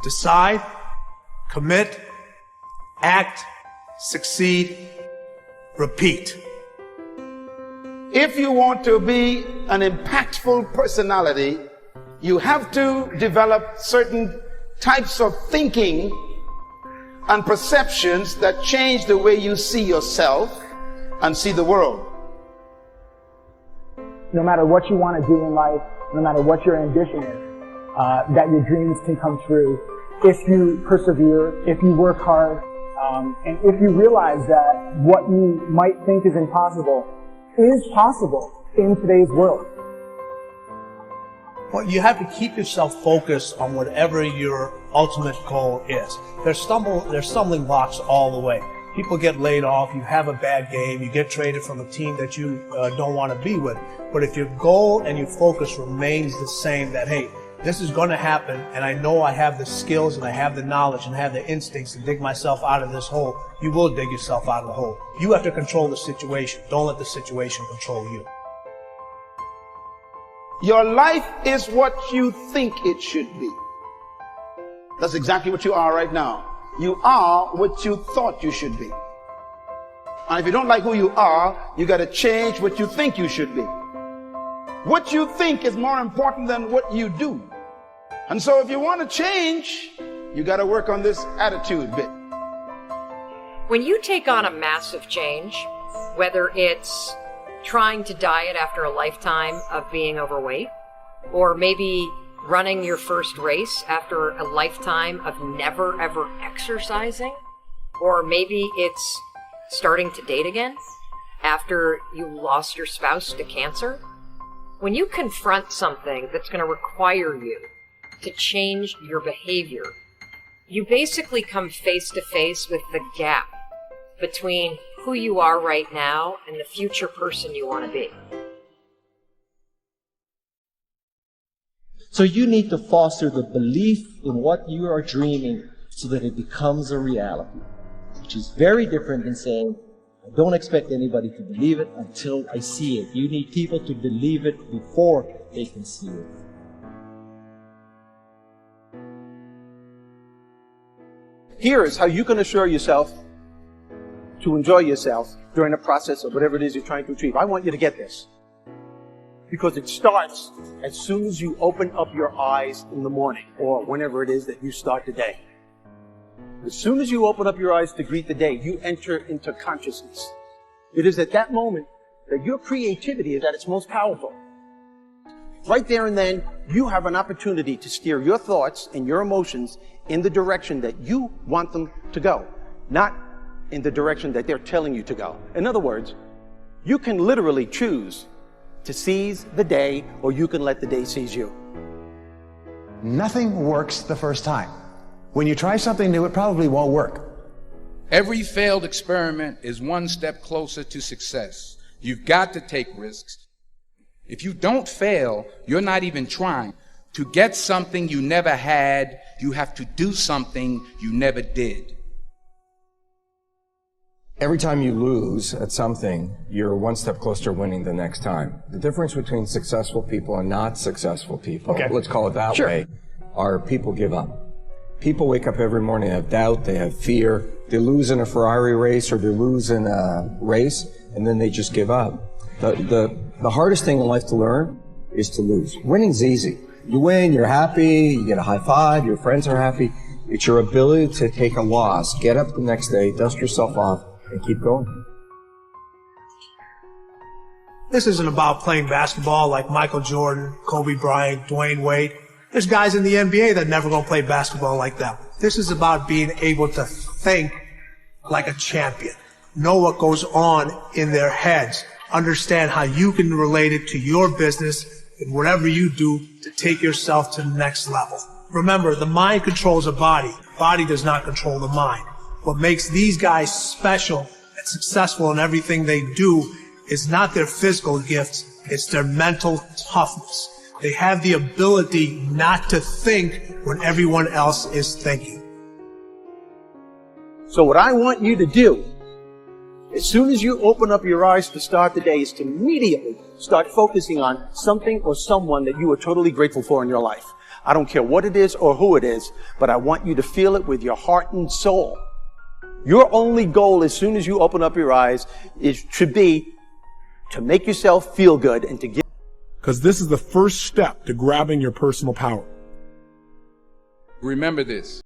Decide, commit, act, succeed, repeat. If you want to be an impactful personality, you have to develop certain types of thinking and perceptions that change the way you see yourself and see the world. No matter what you want to do in life, no matter what your ambition is, that your dreams can come true if you persevere, if you work hard, and if you realize that what you might think is impossible is possible in today's world. Well, you have to keep yourself focused on whatever your ultimate goal is. There's stumbling blocks all the way. People get laid off, you have a bad game, you get traded from a team that you don't want to be with. But if your goal and your focus remains the same, that, hey, this is going to happen, and I know I have the skills and I have the knowledge and I have the instincts to dig myself out of this hole, you will dig yourself out of the hole. You have to control the situation. Don't let the situation control you. Your life is what you think it should be. That's exactly what you are right now. You are what you thought you should be. And if you don't like who you are, you got to change what you think you should be. What you think is more important than what you do. And so if you want to change, you got to work on this attitude bit. When you take on a massive change, whether it's trying to diet after a lifetime of being overweight, or maybe running your first race after a lifetime of never ever exercising, or maybe it's starting to date again after you lost your spouse to cancer. When you confront something that's going to require you to change your behavior, you basically come face to face with the gap between who you are right now and the future person you want to be. So you need to foster the belief in what you are dreaming so that it becomes a reality, which is very different than saying, I don't expect anybody to believe it until I see it. You need people to believe it before they can see it. Here is how you can assure yourself to enjoy yourself during the process of whatever it is you're trying to achieve. I want you to get this, because it starts as soon as you open up your eyes in the morning, or whenever it is that you start the day. As soon as you open up your eyes to greet the day, you enter into consciousness. It is at that moment that your creativity is at its most powerful. Right there and then, you have an opportunity to steer your thoughts and your emotions in the direction that you want them to go, not in the direction that they're telling you to go. In other words, you can literally choose to seize the day, or you can let the day seize you. Nothing works the first time. When you try something new, it probably won't work. Every failed experiment is one step closer to success. You've got to take risks. If you don't fail, you're not even trying. To get something you never had, you have to do something you never did. Every time you lose at something, you're one step closer to winning the next time. The difference between successful people and not successful people, let's call it that way, are people give up. People wake up every morning, they have doubt, they have fear, they lose in a Ferrari race or they lose in a race, and then they just give up. The hardest thing in life to learn is to lose. Winning's easy. You win, you're happy, you get a high five, your friends are happy. It's your ability to take a loss, get up the next day, dust yourself off, and keep going. This isn't about playing basketball like Michael Jordan, Kobe Bryant, Dwayne Wade. There's guys in the NBA that never gonna play basketball like that. This is about being able to think like a champion, know what goes on in their heads, understand how you can relate it to your business and whatever you do to take yourself to the next level. Remember, the mind controls the body. Body does not control the mind. What makes these guys special and successful in everything they do is not their physical gifts, it's their mental toughness. They have the ability not to think when everyone else is thinking. So what I want you to do As soon as you open up your eyes to start the day, is to immediately start focusing on something or someone that you are totally grateful for in your life. I don't care what it is or who it is, but I want you to feel it with your heart and soul. Your only goal as soon as you open up your eyes should be to make yourself feel good and to give. Because this is the first step to grabbing your personal power. Remember this.